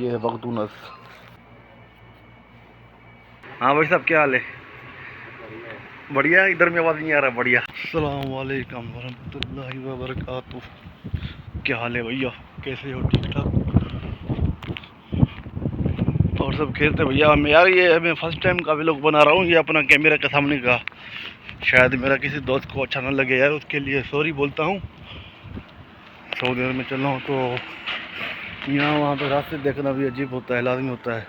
ये है बगदूनस। हाँ भाई साहब, क्या हाल है? बढ़िया। इधर में आवाज़ नहीं आ रहा। बढ़िया। अस्सलाम वालेकुम वरहमतुल्लाहि वबरकातुह। क्या हाल है भैया? कैसे हो? ठीक ठाक? और सब खेलते भैया। मैं यार ये मैं फर्स्ट टाइम का व्लॉग बना रहा हूँ, ये अपना कैमरा के सामने का। शायद मेरा किसी दोस्त को अच्छा ना लगे यार, उसके लिए सॉरी बोलता हूँ। सऊदी अरब में चल रहा हूँ तो यहाँ वहाँ पे रास्ते देखना भी अजीब होता है, लाजमी होता है।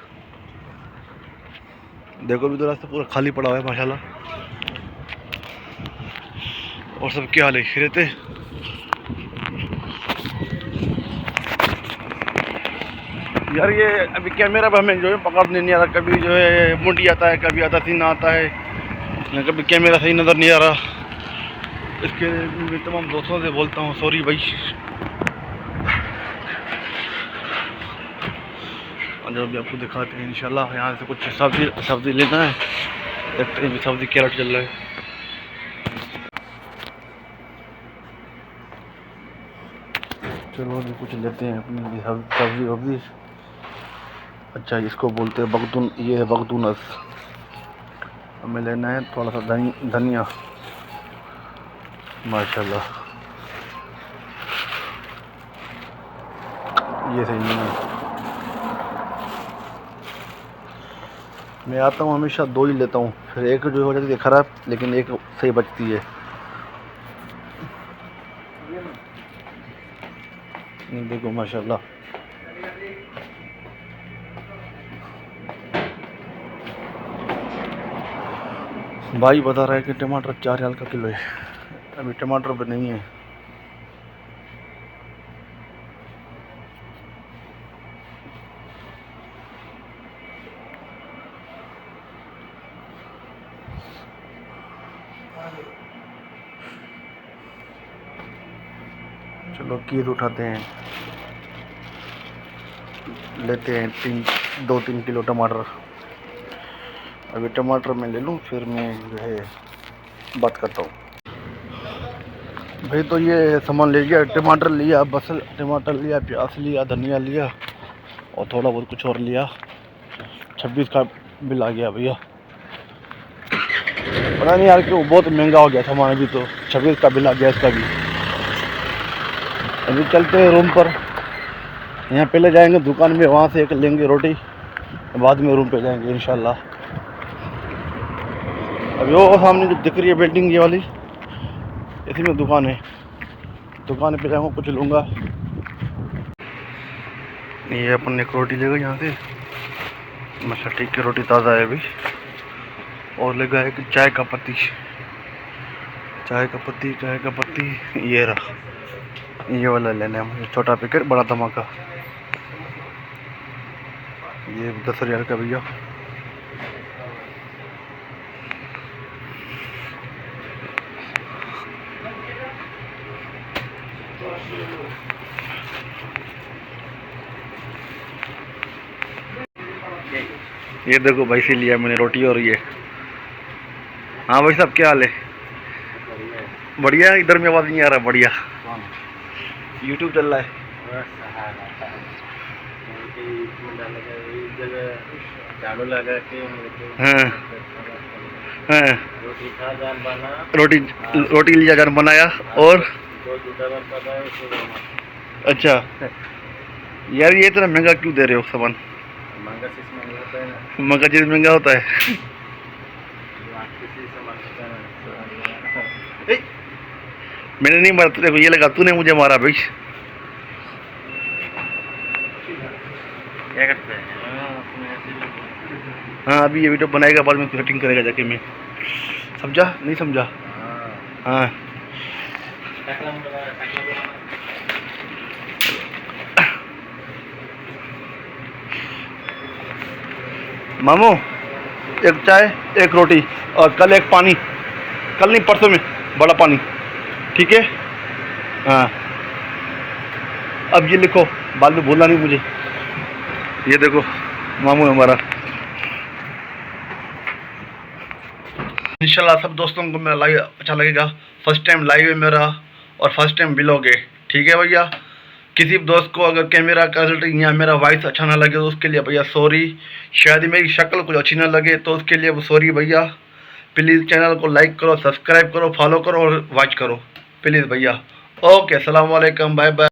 देखो भी तो रास्ता पूरा खाली पड़ा हुआ है माशाल्लाह। और सब क्या हाल है? खैरियत है? यार ये अभी कैमरा पर हमें जो है पकड़ने नहीं आ रहा, कभी जो है मुंडी आता है, कभी आधा सीना आता है, या कभी कैमरा सही नज़र नहीं आ रहा। इसके लिए मैं तमाम दोस्तों से बोलता हूँ सॉरी भाई। जो भी आपको दिखाते हैं इंशाल्लाह। यहाँ से कुछ सब्जी लेना है, देखते हैं सब्जी क्या रेट चल रहा है। चलो अभी कुछ लेते हैं अपने लिए सब्जी वब्जी। अच्छा, इसको बोलते हैं बगदून, ये है बगदूनस। हमें लेना है थोड़ा सा धनिया माशाल्लाह। ये सही नहीं है। मैं आता हूँ हमेशा दो ही लेता हूँ, फिर एक जो हो जाती है ख़राब, लेकिन एक सही बचती है। देखो माशाल्लाह। भाई बता रहा है कि टमाटर 4 रियाल का किलो है। अभी टमाटर भी नहीं है। चलो कील उठाते हैं, लेते हैं 2-3 किलो टमाटर। अभी टमाटर मैं ले लूँ, फिर मैं जो है बात करता हूँ। भाई तो ये सामान ले लिया, टमाटर लिया, बसल टमाटर लिया, प्याज लिया, धनिया लिया, और थोड़ा बहुत कुछ और लिया। 26 का बिल आ गया भैया। पता नहीं यार क्यों बहुत महंगा हो गया सामान। अभी तो 26 का बिल आ गया इसका भी। अभी चलते हैं रूम पर। यहाँ पहले जाएंगे दुकान में, वहाँ से एक लेंगे रोटी, बाद में रूम पे जाएंगे इंशाल्लाह। अभी वो सामने जो दिख रही है बिल्डिंग ये वाली, इसी में दुकान है। दुकान पे जाऊँगा, कुछ लूँगा। ये अपन एक रोटी लेगा यहाँ से, मसा ठीक की रोटी ताज़ा है अभी। और लेगा एक चाय का पत्ती, ये रहा। ये वाला लेना है मुझे, छोटा पैकेट, बड़ा धमाका। ये 10 रियाल का भैया। ये देखो भाई से लिया मैंने रोटी और ये। हाँ भाई साहब, क्या हाल है? बढ़िया। इधर में आवाज़ नहीं आ रहा। बढ़िया। यूट्यूब चल रहा है। हाँ हाँ। रोटी लिया जान बनाया। और अच्छा यार, ये इतना महंगा क्यों दे रहे हो सामान? महंगा चीज़ महंगा होता है। मैंने नहीं मारा तुझे, ये लगा तूने मुझे मारा भाई। क्या करते हैं? हाँ, अभी ये वीडियो बनाएगा, बाद में सेटिंग करेगा जाके। मैं समझा नहीं समझा? हाँ। मामू, एक चाय, एक रोटी, और कल एक पानी। कल नहीं, परसों में बड़ा पानी, ठीक है? हाँ। अब ये लिखो, बाद में भूलना नहीं मुझे। ये देखो मामू हमारा। इंशाल्लाह सब दोस्तों को मेरा लाइव अच्छा लगेगा। फर्स्ट टाइम लाइव है मेरा, और फर्स्ट टाइम व्लॉग है, ठीक है भैया? किसी भी दोस्त को अगर कैमरा क्वालिटी या मेरा वॉइस अच्छा ना लगे तो उसके लिए भैया सॉरी। शायद मेरी शक्ल कुछ अच्छी ना लगे तो उसके लिए सॉरी भैया। प्लीज़ चैनल को लाइक करो, सब्सक्राइब करो, फॉलो करो और वॉच करो प्लीज़ भैया। ओके, अस्सलाम वालेकुम, बाय बाय।